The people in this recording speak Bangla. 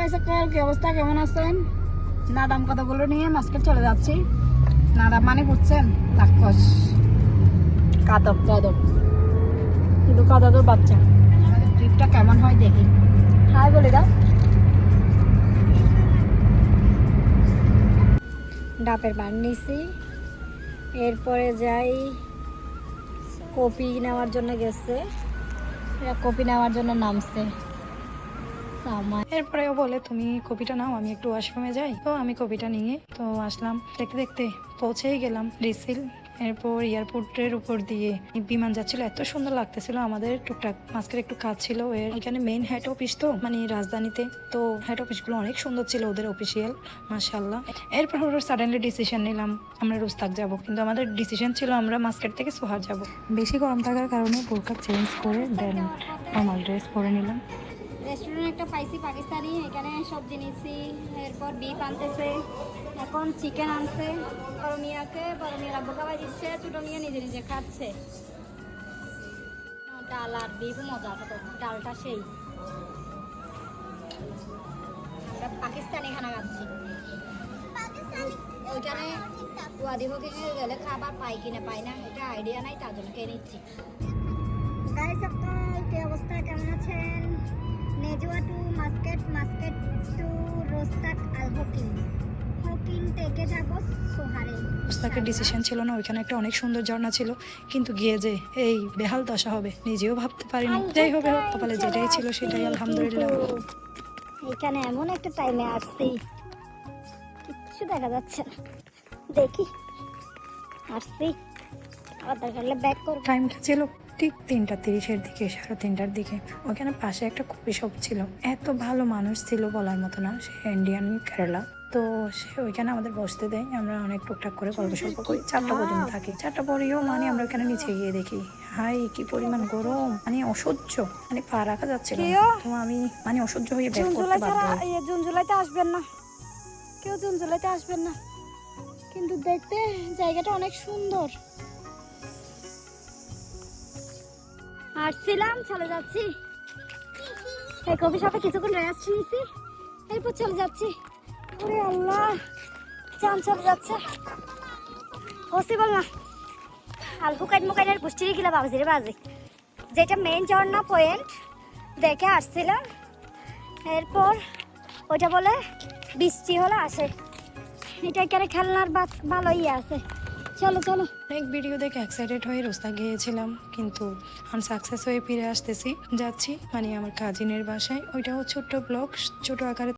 কি অবস্থা, কেমন আছেন? নাদাম কতগুলো নিয়ে মাস্কেট চলে যাচ্ছি। নাদাম মানে বুঝছেন, রাক্ষস, কাদব কাদব, শুধু কাদবের বাচ্চা। আমাদের ট্রিপটা কেমন হয় দেখি। হাই বলে দাও। ডাবের পান নিছি, এরপরে যাই কপি নেওয়ার জন্য গেছে, কপি নেওয়ার জন্য নামছে। এরপরেও বলে তুমি কপিটা নাও, আমি একটু ওয়াশরুমে যাই। তো আমি কপিটা নিয়ে তো আসলাম। দেখতে দেখতে পৌঁছেই গেলাম রিসিল। এরপর এয়ারপোর্টের উপর দিয়ে বিমান যাচ্ছিল, এত সুন্দর লাগতেছিল। আমাদের টুকটাক মাস্কের একটু কাজ ছিল এখানে, মেইন হেড অফিস তো মানে রাজধানীতে, তো হেড অফিসগুলো অনেক সুন্দর ছিল ওদের অফিসিয়াল, মাশাআল্লাহ। এরপর সাডেনলি ডিসিশন নিলাম আমরা রুস্তাক যাব, কিন্তু আমাদের ডিসিশন ছিল আমরা মাস্কেট থেকে সোহার যাব। বেশি গরম থাকার কারণে বোরকা চেঞ্জ করে দেন নর্মাল ড্রেস পরে নিলাম। রেস্টুরেন্ট একটা পাইছি পাকিস্তানি, এখানে সবজি নিচ্ছি, এরপর বিফ আনতেছে, এখন চিকেন আনছে। বড় মিয়াকে বড় মিয়া রাব্বু খাওয়াই দিচ্ছে, ছোট মিয়া নিজে নিজে খাচ্ছে। ডাল আর বিফ মজা আছে তো, ডালটা সেই। আমরা পাকিস্তানি খানা খাচ্ছি। ওইখানে ওয়াদিভকে গেলে খাবার পাই কিনা পাই না এটা আইডিয়া নাই, তার জন্য খেয়ে নিচ্ছি। গাইস আপনার কি অবস্থা, কেমন আছেন? নেজুয়া টু মাস্কেট, মাস্কেট টু রোস্তাক আল হকিং, হকিং থেকে যাব সোহারে। রুস্তাকের ডিসিশন ছিল না, ওইখানে একটা অনেক সুন্দর ঝর্ণা ছিল, কিন্তু গিয়ে যে এই বেহাল দশা হবে নিজেও ভাবতে পারিনি। যাই হবে হোক, কপালে যেটাই ছিল সেটাই আলহামদুলিল্লাহ। এখানে এমন একটা টাইমে আসছি কিচ্ছু দেখা যাচ্ছে না, দেখি আসছি আবার দরকার হলে ব্যাক করব। টাইমটা ছিল ঠিক 3:30-এর দিকে, 3:30-র দিকে। ওখানে পাশে একটা কফি শপ ছিল, এত ভালো মানুষ ছিল বলার মতো না। সে ইন্ডিয়ান কেরালা, তো সে ওইখানে আমাদের বসতে দেয়। আমরা অনেক টুকটাক করে গল্প সল্প করি, 4টা পর্যন্ত থাকি। 4টা পরেও মানে আমরা ওখানে নিচে গিয়ে দেখি হাই কি পরিমাণ গরম, মানে অসহ্য, মানে পা রাখা যাচ্ছিল না। তো আমি মানে অসহ্য হয়ে ব্যাক করতে বাধ্য হই। জুন জুলাইতে আসবেন না, কেউ জুন জুলাইতে আসবেন না, কিন্তু দেখতে জায়গাটা অনেক সুন্দর। আসছিলাম, চলে যাচ্ছি। এই কফি শপে কিছুক্ষণ রেস্ট নিয়েছি, এরপর চলে যাচ্ছি। ওরে আল্লাহ, চান চলে যাচ্ছে, পসিবল না। আলফু কাইট মুকাইনের পুষ্টির গিলা বাজে বাজে, যেটা মেইন ঝর্ণা পয়েন্ট দেখে আসছিলাম। এরপর ওইটা বলে বৃষ্টি হলে আসে, এটা এখানে খেলনার ভালো ইয়ে আছে। চলো চলো। অনেক ভিডিও দেখে এক্সাইটেড হয়ে রোস্তা গিয়েছিলাম, কিন্তু আনসাকসেস হয়ে ফিরে যাচ্ছি মানে আমার কাজিনের বাসায়। ওইটাও ছোট্ট ব্লগ, ছোট আকারে